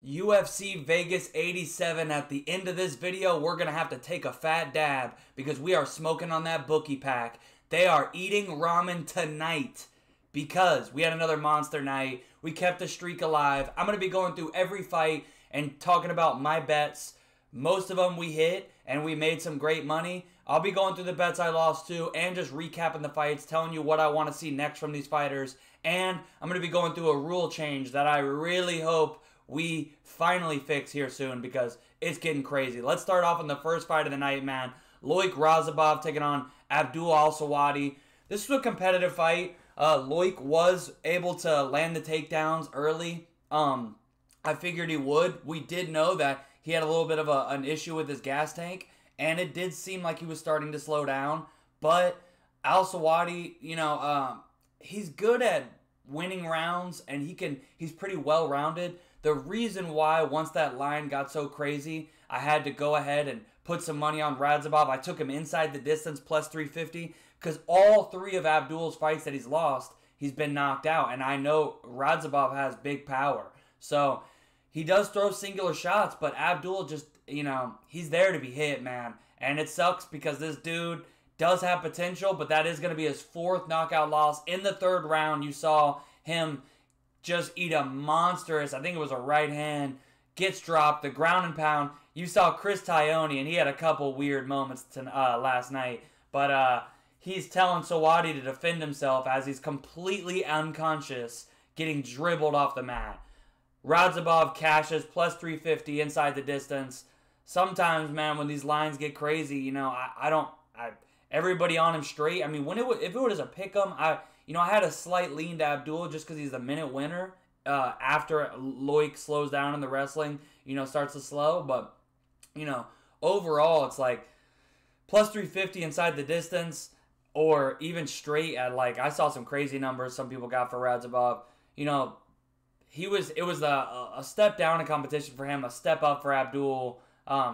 UFC Vegas 87. At the end of this video, we're going to have to take a fat dab because we are smoking on that bookie pack. They are eating ramen tonight because we had another monster night. We kept the streak alive. I'm going to be going through every fight and talking about my bets. Most of them we hit and we made some great money. I'll be going through the bets I lost too and just recapping the fights, telling you what I want to see next from these fighters. And I'm going to be going through a rule change that I really hope we finally fix here soon because it's getting crazy. Let's start off on the first fight of the night, man. Loik Razabov taking on Abdul Al-Sawadi. This was a competitive fight. Loik was able to land the takedowns early. I figured he would. We did know that he had a little bit of an issue with his gas tank, and it did seem like he was starting to slow down. But Al-Sawadi, he's good at winning rounds, and he's pretty well-rounded. The reason why, once that line got so crazy, I had to go ahead and put some money on Razabov. I took him inside the distance, plus 350, because all three of Abdul's fights that he's lost, he's been knocked out. And I know Razabov has big power. So he does throw singular shots, but Abdul just, he's there to be hit, man. And it sucks because this dude does have potential, but that is going to be his fourth knockout loss. In the third round, you saw him just eat a monstrous, I think it was a right hand, gets dropped, the ground and pound. You saw Chris Tione, and he had a couple weird moments last night, but he's telling Sawadi to defend himself as he's completely unconscious, getting dribbled off the mat. Razabov cashes, plus 350 inside the distance. Sometimes, man, when these lines get crazy, everybody on him straight. I mean, if it was a pick'em, I had a slight lean to Abdul just because he's a minute winner after Loik slows down in the wrestling, starts to slow. But, overall, it's like plus 350 inside the distance or even straight at, I saw some crazy numbers some people got for Razabov. It was a step down in competition for him, a step up for Abdul.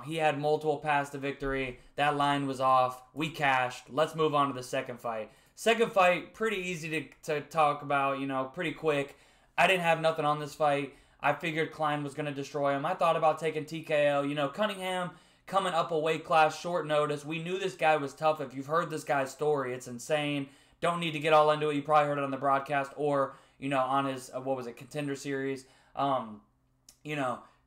He had multiple paths to victory. That line was off. We cashed. Let's move on to the second fight. Second fight, pretty easy to talk about, pretty quick. I didn't have nothing on this fight. I figured Klein was going to destroy him. I thought about taking TKO. Cunningham coming up a weight class, short notice. We knew this guy was tough. If you've heard this guy's story, it's insane. Don't need to get all into it. You probably heard it on the broadcast or, on his, Contender Series.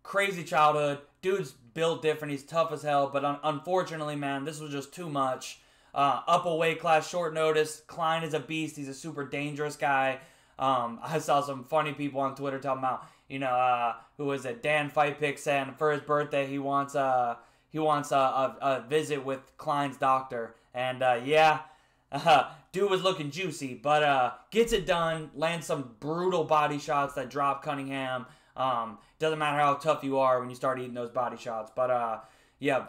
Crazy childhood. Dude's built different. He's tough as hell. But unfortunately, man, this was just too much. Up a weight class, short notice. Klein is a beast. He's a super dangerous guy. I saw some funny people on Twitter talking about, who was it? Dan Fight Pick saying for his birthday he wants a visit with Klein's doctor. And dude was looking juicy, but gets it done. Lands some brutal body shots that drop Cunningham. Doesn't matter how tough you are when you start eating those body shots. But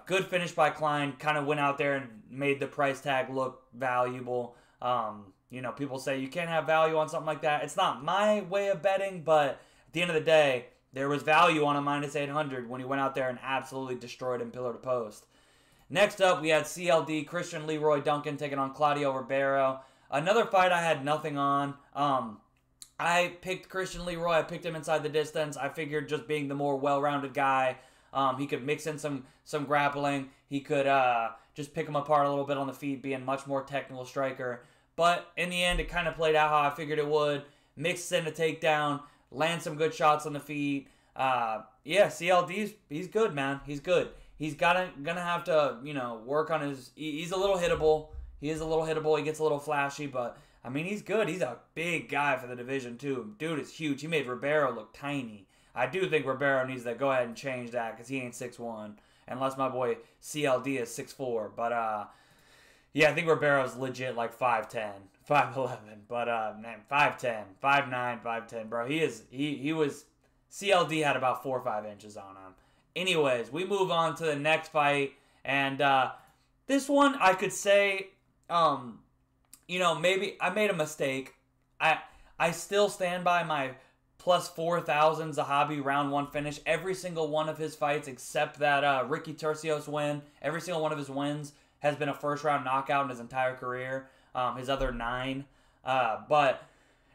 good finish by Klein. Kind of went out there and made the price tag look valuable. People say you can't have value on something like that. It's not my way of betting, but at the end of the day, there was value on a minus 800 when he went out there and absolutely destroyed him pillar to post. Next up, we had CLD, Christian Leroy Duncan taking on Claudio Ribeiro. Another fight I had nothing on. I picked Christian Leroy. I picked him inside the distance. I figured just being the more well-rounded guy, he could mix in some grappling. He could just pick him apart a little bit on the feet, being much more technical striker. But in the end, it kind of played out how I figured it would. Mixed in a takedown, land some good shots on the feet. CLD's he's good, man. He's good. He's gonna have to work on his. He's a little hittable. He is a little hittable. He gets a little flashy, but I mean he's good. He's a big guy for the division too. Dude is huge. He made Ribeiro look tiny. I do think Ribeiro needs to go ahead and change that because he ain't 6'1", unless my boy CLD is 6'4". But I think Ribeiro's legit like 5'10", 5'11". But man, 5'10", 5'9", 5'10", bro. He was CLD had about 4 or 5 inches on him. Anyways, we move on to the next fight, and this one I could say, maybe I made a mistake. I still stand by my plus 4,000 Zahabi round 1 finish. Every single one of his fights, except that Ricky Turcios win, every single one of his wins has been a first round knockout in his entire career. His other 9, but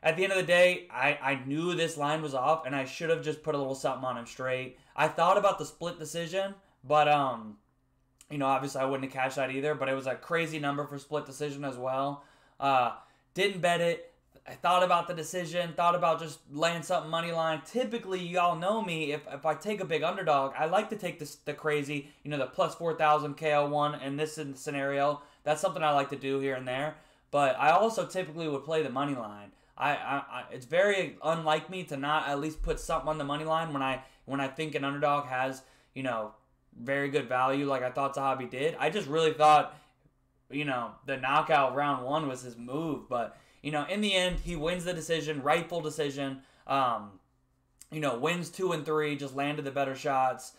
at the end of the day, I knew this line was off, and I should have just put a little something on him straight. I thought about the split decision, but obviously I wouldn't have cashed that either. But it was a crazy number for split decision as well. Didn't bet it. I thought about the decision, thought about just laying something money line. Typically, y'all know me, if I take a big underdog, I like to take the crazy, the plus 4,000 KO1 in this scenario. That's something I like to do here and there. But I also typically would play the money line. It's very unlike me to not at least put something on the money line when I think an underdog has, very good value like I thought Zahabi did. I just really thought, the knockout round 1 was his move, but in the end, he wins the decision, rightful decision. Wins 2 and 3, just landed the better shots.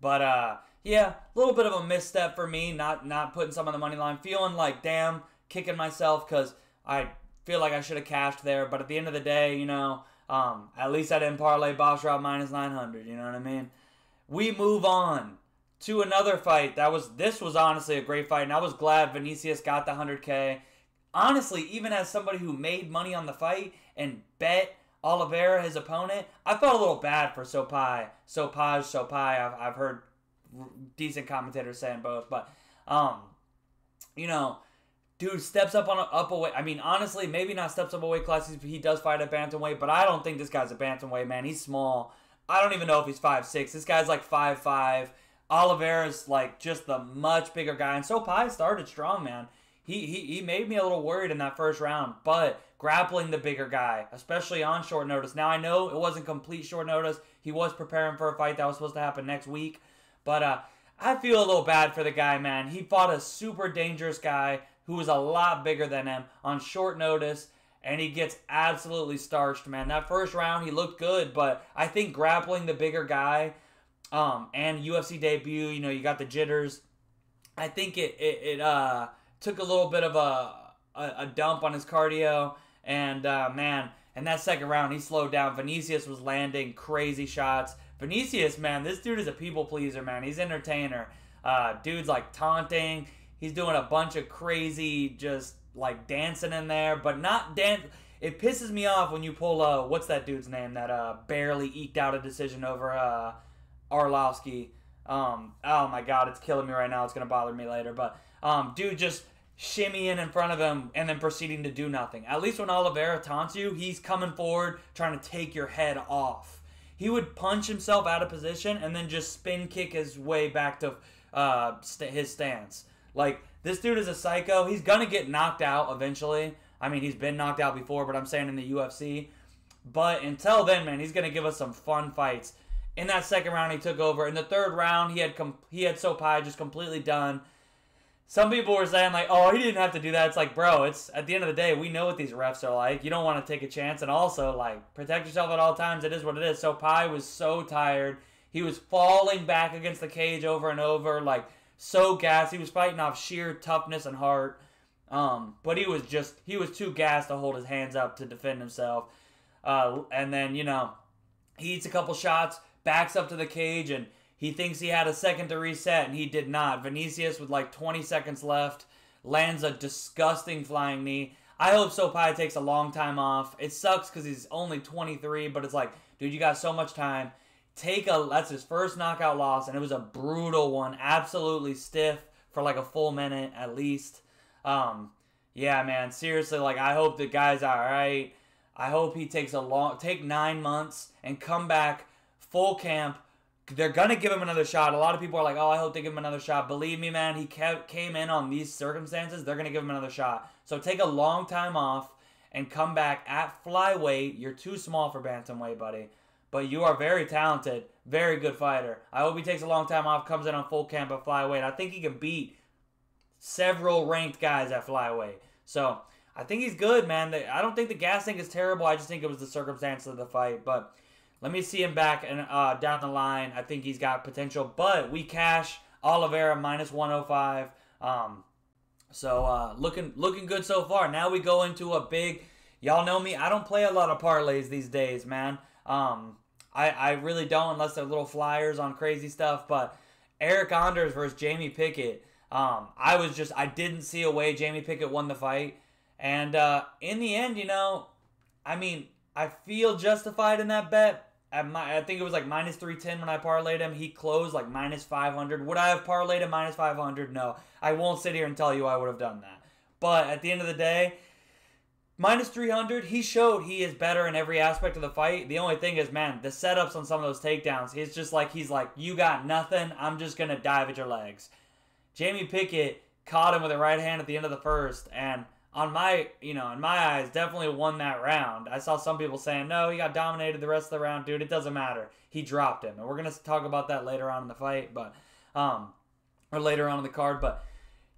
But yeah, a little bit of a misstep for me, not putting some on the money line. Feeling like, damn, kicking myself because I feel like I should have cashed there. But at the end of the day, at least I didn't parlay Basharat minus 900. You know what I mean? We move on to another fight. This was honestly a great fight, and I was glad Vinicius got the 100K. Honestly, even as somebody who made money on the fight and bet Oliveira, his opponent, I felt a little bad for Sopai. I've heard decent commentators saying both, but dude steps up a weight. I mean, honestly, maybe not steps up a weight class. He does fight at bantamweight, but I don't think this guy's a bantamweight, man. He's small. I don't even know if he's 5'6". This guy's like 5'5". Oliveira's like just the much bigger guy, and Sopai started strong, man. He made me a little worried in that first round, but grappling the bigger guy, especially on short notice. Now, I know it wasn't complete short notice. He was preparing for a fight that was supposed to happen next week, but I feel a little bad for the guy, man. He fought a super dangerous guy who was a lot bigger than him on short notice, and he gets absolutely starched, man. That first round, he looked good, but I think grappling the bigger guy and UFC debut, you got the jitters. I think it took a little bit of a dump on his cardio, and man, in that second round, he slowed down. Vinicius was landing crazy shots. Vinicius, man, this dude is a people pleaser, man. He's an entertainer. Dude's like taunting. He's doing a bunch of crazy, just like dancing in there, but not dance. It pisses me off when you pull what's that dude's name that barely eked out a decision over Arlovsky. Oh my god, it's killing me right now. It's gonna bother me later, but dude just shimmying in front of him and then proceeding to do nothing. At least when Oliveira taunts you, he's coming forward trying to take your head off. He would punch himself out of position and then just spin kick his way back to his stance. Like, this dude is a psycho. He's gonna get knocked out eventually. I mean, he's been knocked out before, but I'm saying in the UFC. But until then, man, he's gonna give us some fun fights. In that second round, he took over. In the third round, he had Sopai just completely done. Some people were saying, like, oh, he didn't have to do that. It's like, bro, it's at the end of the day, we know what these refs are like. You don't want to take a chance. And also, like, protect yourself at all times. It is what it is. Sopai was so tired. He was falling back against the cage over and over, like, so gassed. He was fighting off sheer toughness and heart. But he was too gassed to hold his hands up to defend himself. And then, he eats a couple shots, backs up to the cage, and he thinks he had a second to reset, and he did not. Vinicius, with like 20 seconds left, lands a disgusting flying knee. I hope Sopai takes a long time off. It sucks because he's only 23, but it's like, dude, you got so much time. That's his first knockout loss, and it was a brutal one. Absolutely stiff for like a full minute at least. Yeah, man, seriously, like, I hope the guy's all right. I hope he takes take 9 months and come back full camp. They're going to give him another shot. A lot of people are like, oh, I hope they give him another shot. Believe me, man, he came in on these circumstances. They're going to give him another shot. So take a long time off and come back at flyweight. You're too small for bantamweight, buddy. But you are very talented, very good fighter. I hope he takes a long time off, comes in on full camp at flyweight. I think he can beat several ranked guys at flyweight. So I think he's good, man. I don't think the gas thing is terrible. I just think it was the circumstances of the fight. But let me see him back and down the line. I think he's got potential. But we cash Oliveira minus 105. So looking good so far. Now we go into a big. Y'all know me. I don't play a lot of parlays these days, man. I really don't unless they're little flyers on crazy stuff. But Eric Anders versus Jamie Pickett. I didn't see a way Jamie Pickett won the fight. And in the end, I mean, I feel justified in that bet. I think it was like minus 310 when I parlayed him. He closed like minus 500. Would I have parlayed him minus 500? No. I won't sit here and tell you I would have done that. But at the end of the day, minus 300, he showed he is better in every aspect of the fight. The only thing is, man, the setups on some of those takedowns, it's just like he's like, you got nothing. I'm just going to dive at your legs. Jamie Pickett caught him with a right hand at the end of the first, and in my eyes, definitely won that round. I saw some people saying, no, he got dominated the rest of the round. Dude, it doesn't matter. He dropped him. And we're going to talk about that later on in the fight, but or later on in the card. But,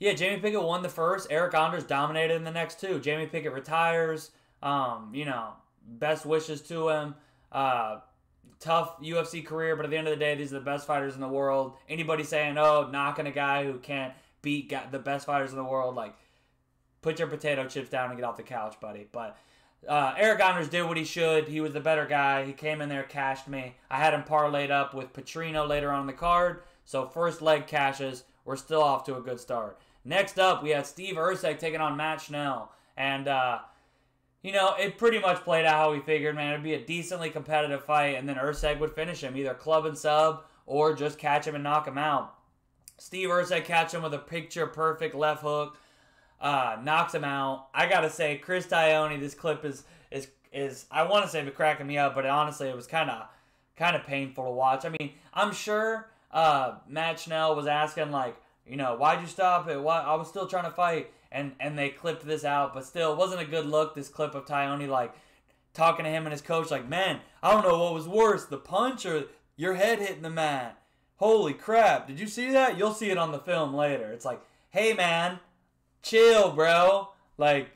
yeah, Jamie Pickett won the first. Eric Anders dominated in the next two. Jamie Pickett retires. Best wishes to him. Tough UFC career, but at the end of the day, these are the best fighters in the world. Anybody saying, oh, knocking a guy who can't beat the best fighters in the world, like, put your potato chips down and get off the couch, buddy. But Eric Anders did what he should. He was the better guy. He came in there, cashed me. I had him parlayed up with Petrino later on in the card. So first leg cashes. We're still off to a good start. Next up, we had Steve Erceg taking on Matt Schnell. And, it pretty much played out how we figured, man. It'd be a decently competitive fight, and then Erceg would finish him, either club and sub or just catch him and knock him out. Steve Erceg catch him with a picture-perfect left hook. Knocks him out. I gotta say, Chris Taione, this clip is I want to say it cracking me up, but honestly, it was kind of painful to watch. I mean, I'm sure Matt Schnell was asking like, why'd you stop it? Why I was still trying to fight, and they clipped this out, but still, it wasn't a good look. This clip of Taione like talking to him and his coach, like, man, I don't know what was worse, the punch or your head hitting the mat. Holy crap! Did you see that? You'll see it on the film later. It's like, hey man, chill, bro. Like,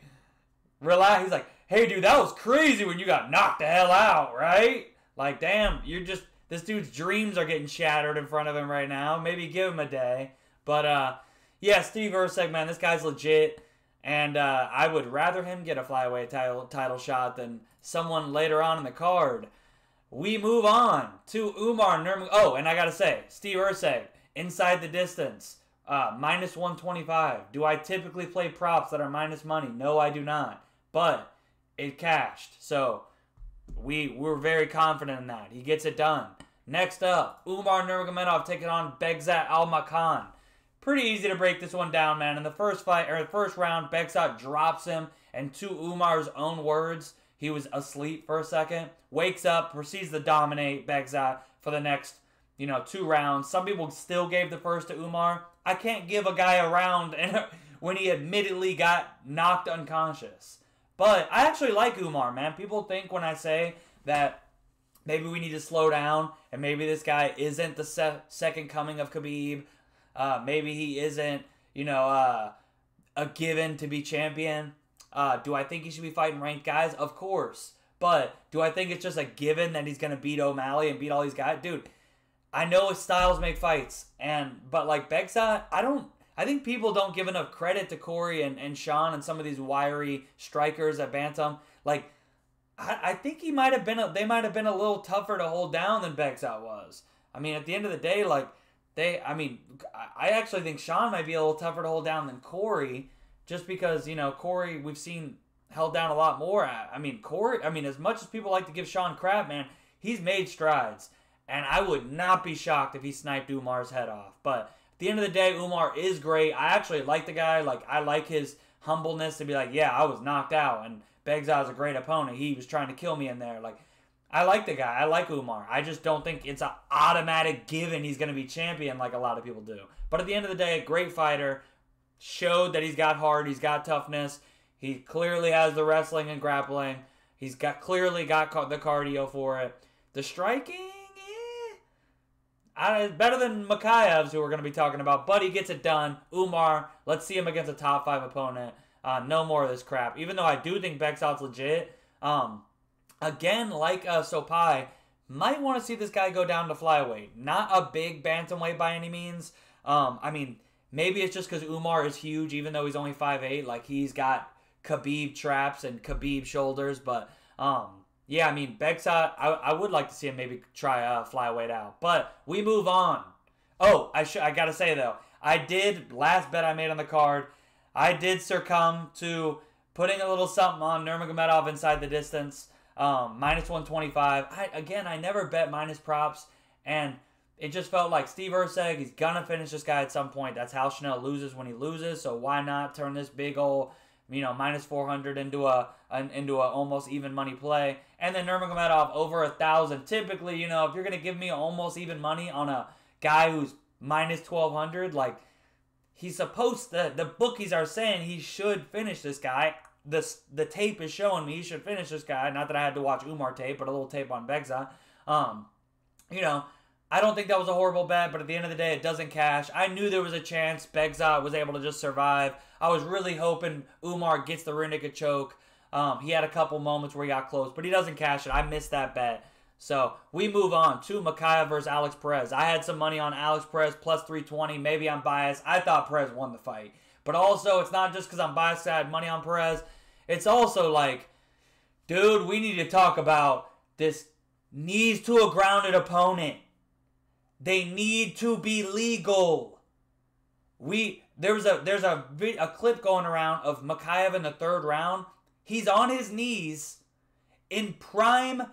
relax. He's like, hey, dude, that was crazy when you got knocked the hell out, right? Like, damn, this dude's dreams are getting shattered in front of him right now. Maybe give him a day. But, yeah, Steve Erceg, man, this guy's legit. And I would rather him get a flyweight title shot than someone later on in the card. We move on to Umar Nurmagomedov. Oh, and I got to say, Steve Erceg, inside the distance. Minus 125. Do I typically play props that are minus money? No, I do not. But it cashed. So we're very confident in that. He gets it done. Next up, Umar Nurmagomedov taking on Begzat Almakhan. Pretty easy to break this one down, man. In the first round, Begzat drops him, and to Umar's own words, he was asleep for a second. Wakes up, proceeds to dominate Begzat for the next 2 rounds. Some people still gave the first to Umar. I can't give a guy a round when he admittedly got knocked unconscious. But I actually like Umar, man. People think when I say that maybe we need to slow down and maybe this guy isn't the second coming of Khabib. Maybe he isn't, a given to be champion. Do I think he should be fighting ranked guys? Of course. But do I think it's just a given that he's going to beat O'Malley and beat all these guys? Dude, I know his styles make fights, but like Begzat, I think people don't give enough credit to Corey and Sean and some of these wiry strikers at Bantam. Like, I think they might have been a little tougher to hold down than Begzat was. I mean, at the end of the day, like, I actually think Sean might be a little tougher to hold down than Corey, just because, Corey, we've seen held down a lot more. Corey, as much as people like to give Sean crap, man, he's made strides. And I would not be shocked if he sniped Umar's head off. But at the end of the day, Umar is great. I actually like the guy. Like, I like his humbleness to be like, yeah, I was knocked out. And Begzat is a great opponent. He was trying to kill me in there. Like, I like the guy. I like Umar. I just don't think it's an automatic given he's going to be champion like a lot of people do. But at the end of the day, great fighter. Showed that he's got heart. He's got toughness. He clearly has the wrestling and grappling. He's clearly got the cardio for it. The striking, better than Makhayev's, who we're going to be talking about, but he gets it done. Umar, let's see him against a top 5 opponent. No more of this crap. Even though I do think Begzat's legit, again, like Sopai, might want to see this guy go down to flyweight. Not a big bantamweight by any means. Maybe it's just because Umar is huge, even though he's only 5'8". Like, he's got Khabib traps and Khabib shoulders, but yeah, Begzat, I would like to see him maybe try flyweight out. But we move on. Oh, I got to say, though, last bet I made on the card, I did succumb to putting a little something on Nurmagomedov inside the distance. Minus 125. I never bet minus props, and it just felt like Steve Erceg, he's gonna finish this guy at some point. That's how Chanel loses when he loses. So why not turn this big old, minus 400 into a almost even money play? And then Nurmagomedov over 1,000. Typically, if you're gonna give me almost even money on a guy who's minus 1,200, like he's supposed to. The bookies are saying he should finish this guy. The tape is showing me he should finish this guy. Not that I had to watch Umar tape, but a little tape on Begza. I don't think that was a horrible bet, but at the end of the day, it doesn't cash. I knew there was a chance Begza was able to just survive. I was really hoping Umar gets the rear naked choke. He had a couple moments where he got close, but he doesn't cash it. I missed that bet. So we move on to Makhachev versus Alex Perez. I had some money on Alex Perez plus 320. Maybe I'm biased. I thought Perez won the fight. But also, it's not just because I'm biased I had money on Perez. It's also like, dude, we need to talk about this knees to a grounded opponent. They need to be legal. There's a clip going around of Makhachev in the third round. He's on his knees in prime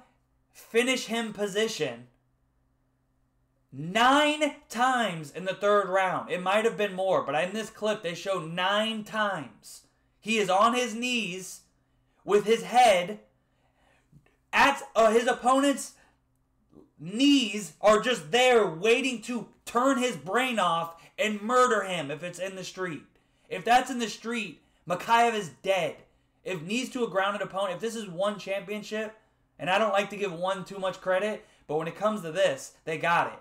finish him position 9 times in the third round. It might have been more, but in this clip they show 9 times. He is on his knees with his head at his opponent's knees are just there waiting to turn his brain off and murder him if it's in the street. If that's in the street, Makhachev is dead. If knees to a grounded opponent, if this is one championship, and I don't like to give one too much credit, but when it comes to this, they got it.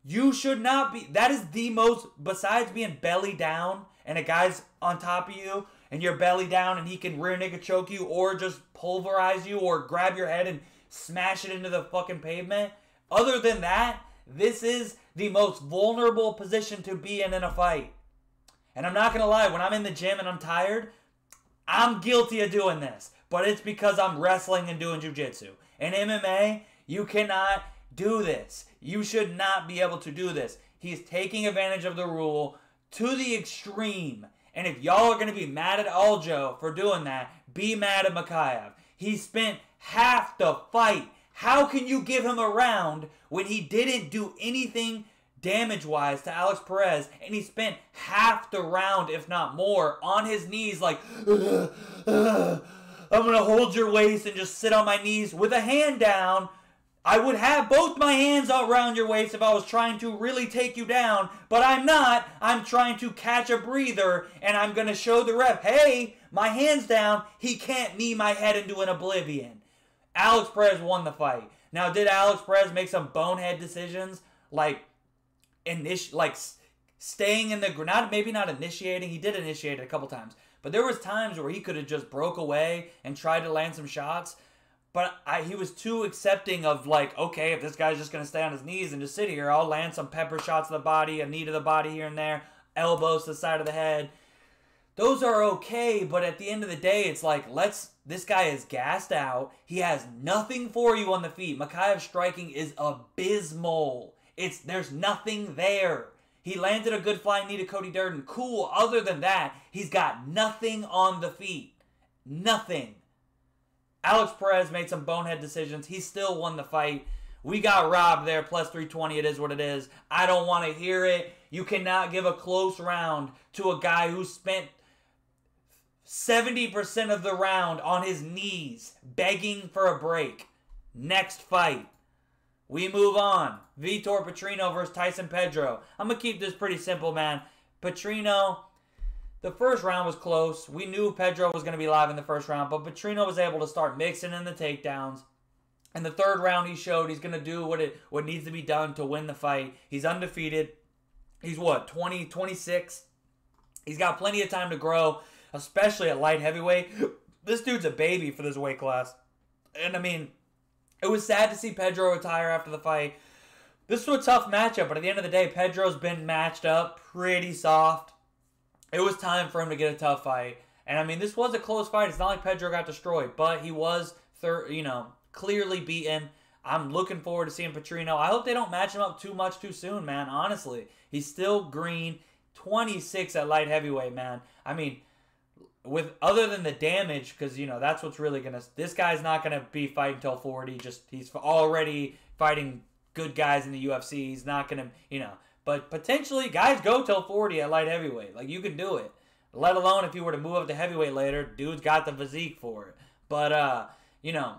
You should not be, that is the most, besides being belly down and a guy's on top of you and you're belly down and he can rear naked choke you or just pulverize you or grab your head and smash it into the fucking pavement. Other than that, this is the most vulnerable position to be in a fight. And I'm not going to lie, when I'm in the gym and I'm tired, I'm guilty of doing this. But it's because I'm wrestling and doing jiu-jitsu. In MMA, you cannot do this. You should not be able to do this. He's taking advantage of the rule to the extreme. And if y'all are going to be mad at Aljo for doing that, be mad at Makhachev. He spent half the fight. How can you give him a round when he didn't do anything damage-wise to Alex Perez, and he spent half the round, if not more, on his knees like, I'm going to hold your waist and just sit on my knees with a hand down. I would have both my hands around your waist if I was trying to really take you down, but I'm not. I'm trying to catch a breather, and I'm going to show the ref, hey, my hand's down. He can't knee my head into an oblivion. Alex Perez won the fight. Now, did Alex Perez make some bonehead decisions, like staying in the, maybe not initiating, he did initiate it a couple times, but there was times where he could have just broke away and tried to land some shots, but he was too accepting of like, okay, if this guy's just going to stay on his knees and just sit here, I'll land some pepper shots to the body, a knee to the body here and there, elbows to the side of the head. Those are okay, but at the end of the day, it's like, this guy is gassed out. He has nothing for you on the feet. Makhachev's striking is abysmal. There's nothing there. He landed a good flying knee to Cody Durden. Cool. Other than that, he's got nothing on the feet. Nothing. Alex Perez made some bonehead decisions. He still won the fight. We got robbed there. Plus 320. It is what it is. I don't want to hear it. You cannot give a close round to a guy who spent 70% of the round on his knees begging for a break. Next fight. We move on. Vitor Petrino versus Tyson Pedro. I'm going to keep this pretty simple, man. Petrino, the first round was close. We knew Pedro was going to be live in the first round, but Petrino was able to start mixing in the takedowns. In the third round, he showed he's going to do what needs to be done to win the fight. He's undefeated. He's 26? He's got plenty of time to grow, especially at light heavyweight. This dude's a baby for this weight class. And I mean, it was sad to see Pedro retire after the fight. This was a tough matchup, but at the end of the day, Pedro's been matched up pretty soft. It was time for him to get a tough fight. And I mean, this was a close fight. It's not like Pedro got destroyed, but he was, clearly beaten. I'm looking forward to seeing Petrino. I hope they don't match him up too much too soon, man. Honestly, he's still green. 26 at light heavyweight, man. I mean, with other than the damage, because you know that's what's really gonna. This guy's not gonna be fighting till 40. Just he's already fighting good guys in the UFC. He's not gonna, you know. But potentially, guys go till 40 at light heavyweight. Like, you can do it. Let alone if you were to move up to heavyweight later, dude's got the physique for it. But you know,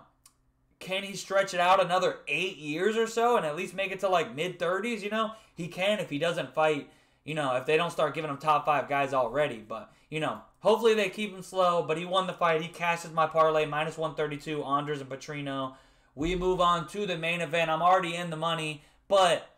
can he stretch it out another 8 years or so and at least make it to like mid-30s? You know, he can if he doesn't fight. You know, if they don't start giving him top 5 guys already. But you know, hopefully they keep him slow. But he won the fight. He cashes my parlay minus 132. Andres and Petrino. We move on to the main event. I'm already in the money, but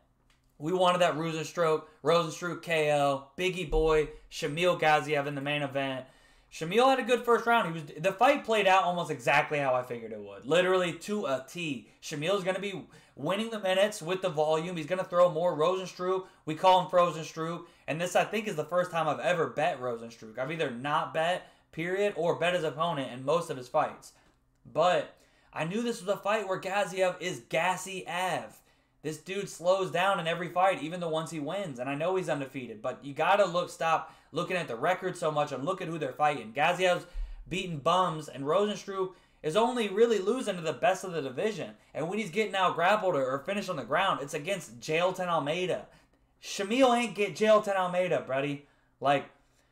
we wanted that Rosenstruck KO. Biggie Boy, Shamil Gaziev in the main event. Shamil had a good first round. The fight played out almost exactly how I figured it would. Literally to a T. Shamil's going to be winning the minutes with the volume. He's going to throw more. Rosenstruck, we call him Frozenstruck. And this, I think, is the first time I've ever bet Rosenstruck. I've either not bet, period, or bet his opponent in most of his fights. But I knew this was a fight where Gaziev is gassy Av. This dude slows down in every fight, even the ones he wins. And I know he's undefeated, but you got to stop looking at the record so much and look at who they're fighting. Gaziev's beating bums, and Rosenstruck is only really losing to the best of the division. And when he's getting out grappled or finished on the ground, it's against Jailton Almeida. Shamil ain't get Jailton Almeida, buddy. Like,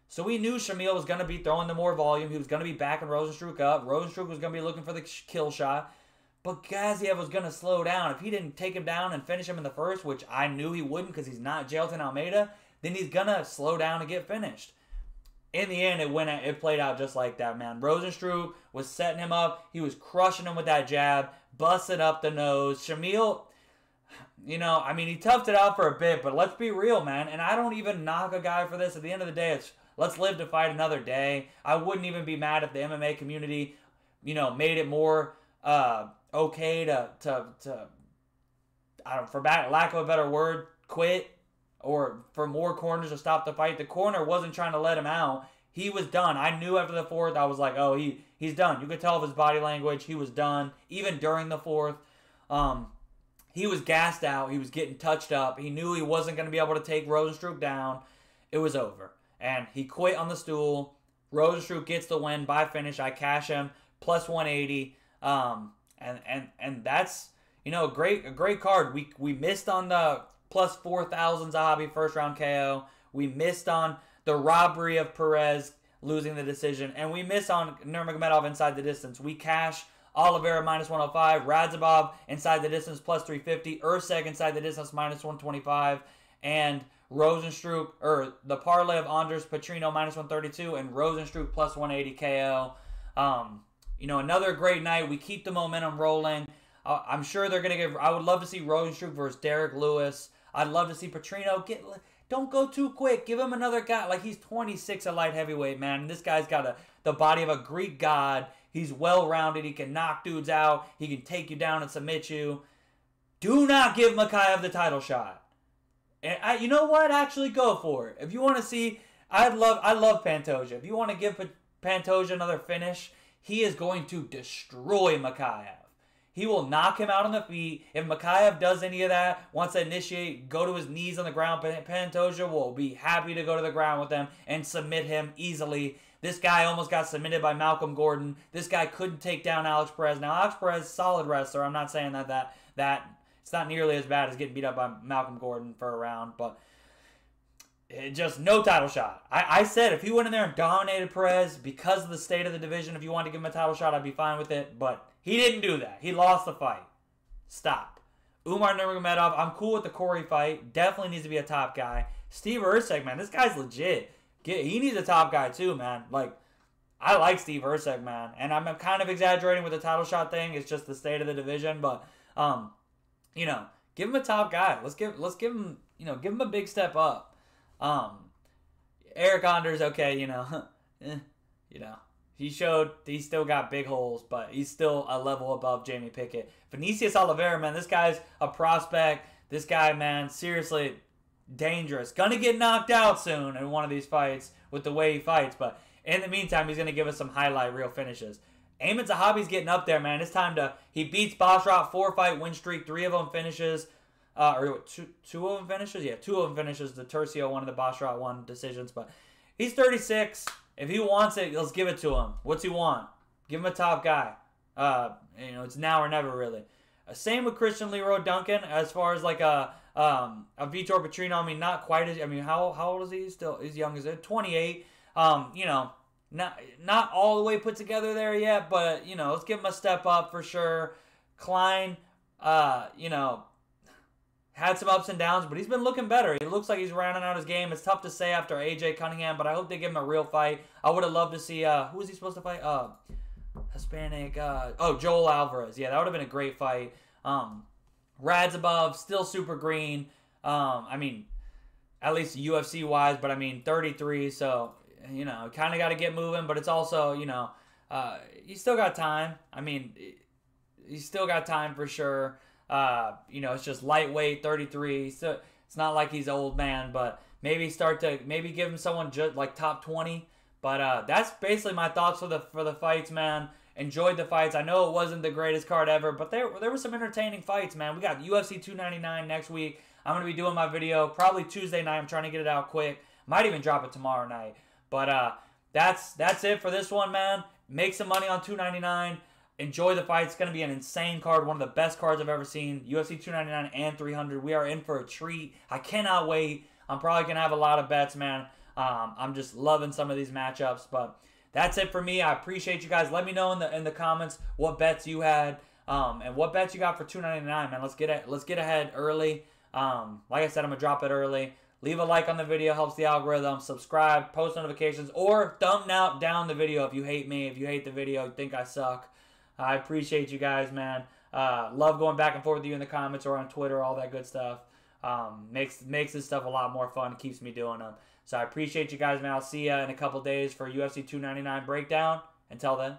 so we knew Shamil was going to be throwing the more volume. He was going to be backing Rosenstruck up. Rosenstruck was going to be looking for the kill shot. But Gaziev was going to slow down. If he didn't take him down and finish him in the first, which I knew he wouldn't because he's not Jailton Almeida, then he's going to slow down and get finished. In the end, it played out just like that, man. Rosenstruck was setting him up. He was crushing him with that jab, busting up the nose. Shamil, you know, I mean, he toughed it out for a bit, but let's be real, man. And I don't even knock a guy for this. At the end of the day, it's let's live to fight another day. I wouldn't even be mad if the MMA community, you know, made it more okay to I don't, for lack of a better word, quit, or for more corners to stop the fight. The corner wasn't trying to let him out. He was done. I knew after the fourth, I was like, oh, he's done. You could tell with his body language, he was done. Even during the fourth, he was gassed out. He was getting touched up. He knew he wasn't going to be able to take Rosenstruck down. It was over. And he quit on the stool. Rosenstruck gets the win by finish. I cash him, plus 180. And that's, you know, a great card. We missed on the plus 4,000 Zahabi first round KO. We missed on the robbery of Perez losing the decision, and we missed on Nurmagomedov inside the distance. We cash Oliveira minus 105, Radzhabov inside the distance plus 350, Urseg inside the distance minus 125, and Rosenstruck, or the parlay of Andres Petrino minus 132 and Rosenstruck plus 180 KO. You know, another great night. We keep the momentum rolling. I'm sure they're going to give... I would love to see Rosenstruck versus Derek Lewis. I'd love to see Petrino get... Don't go too quick. Give him another guy. Like, he's 26 at light heavyweight, man. And this guy's got the body of a Greek god. He's well-rounded. He can knock dudes out. He can take you down and submit you. Do not give Makayev the title shot. And you know what? Actually, go for it. If you want to see... I love Pantoja. If you want to give Pantoja another finish, he is going to destroy Makayev. He will knock him out on the feet. If Makayev does any of that, wants to initiate, go to his knees on the ground, Pantoja will be happy to go to the ground with him and submit him easily. This guy almost got submitted by Malcolm Gordon. This guy couldn't take down Alex Perez. Now, Alex Perez, solid wrestler. I'm not saying that it's not nearly as bad as getting beat up by Malcolm Gordon for a round, but just no title shot. I said if he went in there and dominated Perez because of the state of the division, if you wanted to give him a title shot, I'd be fine with it, but he didn't do that. He lost the fight. Stop. Umar Nurmagomedov, I'm cool with the Corey fight. Definitely needs to be a top guy. Steve Urseg, man, this guy's legit. He needs a top guy too, man. Like, I like Steve Urseg, man. And I'm kind of exaggerating with the title shot thing. It's just the state of the division. But, you know, give him a top guy. Let's give him, you know, give him a big step up. Eric Anders, okay, you know, you know. He showed he's still got big holes, but he's still a level above Jamie Pickett. Vinicius Oliveira, man, this guy's a prospect. This guy, man, seriously dangerous. Gonna get knocked out soon in one of these fights with the way he fights, but in the meantime, he's gonna give us some highlight reel finishes. Eamon Zahabi's getting up there, man. It's time to... He beats Basharat, 4-fight win streak, 3 of them finishes. Or two of them finishes? Yeah, 2 of them finishes. The Tercio, one of the Basharat, 1 decisions, but he's 36. If he wants it, let's give it to him. What's he want? Give him a top guy. It's now or never, really. Same with Christian Leroy Duncan as far as like a Vitor Petrino. I mean, not quite as. I mean, how old is he? Still, he's young as it. 28. Not all the way put together there yet, but let's give him a step up for sure. Klein, had some ups and downs, but he's been looking better. He looks like he's rounding out his game. It's tough to say after AJ Cunningham, but I hope they give him a real fight. I would have loved to see, who was he supposed to fight? Hispanic, Joel Alvarez. Yeah, that would have been a great fight. Radzabov, still super green. At least UFC-wise, but 33, so, kind of got to get moving, but it's also, he's still got time. He's still got time for sure. It's just lightweight, 33. So it's not like he's an old man, but maybe give him someone just like top 20. But that's basically my thoughts for the fights, man. Enjoyed the fights. I know it wasn't the greatest card ever, but there were some entertaining fights, man. We got UFC 299 next week. I'm gonna be doing my video probably Tuesday night. I'm trying to get it out quick. Might even drop it tomorrow night. But that's it for this one, man. Make some money on 299. Enjoy the fight. It's going to be an insane card. One of the best cards I've ever seen. UFC 299 and 300. We are in for a treat. I cannot wait. I'm probably going to have a lot of bets, man. I'm just loving some of these matchups. But that's it for me. I appreciate you guys. Let me know in the comments what bets you had and what bets you got for 299, man. Let's get ahead early. Like I said, I'm going to drop it early. Leave a like on the video. Helps the algorithm. Subscribe. Post notifications. Or thumb down the video if you hate me. If you hate the video, you think I suck. I appreciate you guys, man. Love going back and forth with you in the comments or on Twitter, all that good stuff. Makes this stuff a lot more fun. Keeps me doing them. So I appreciate you guys, man. I'll see you in a couple days for UFC 299 breakdown. Until then.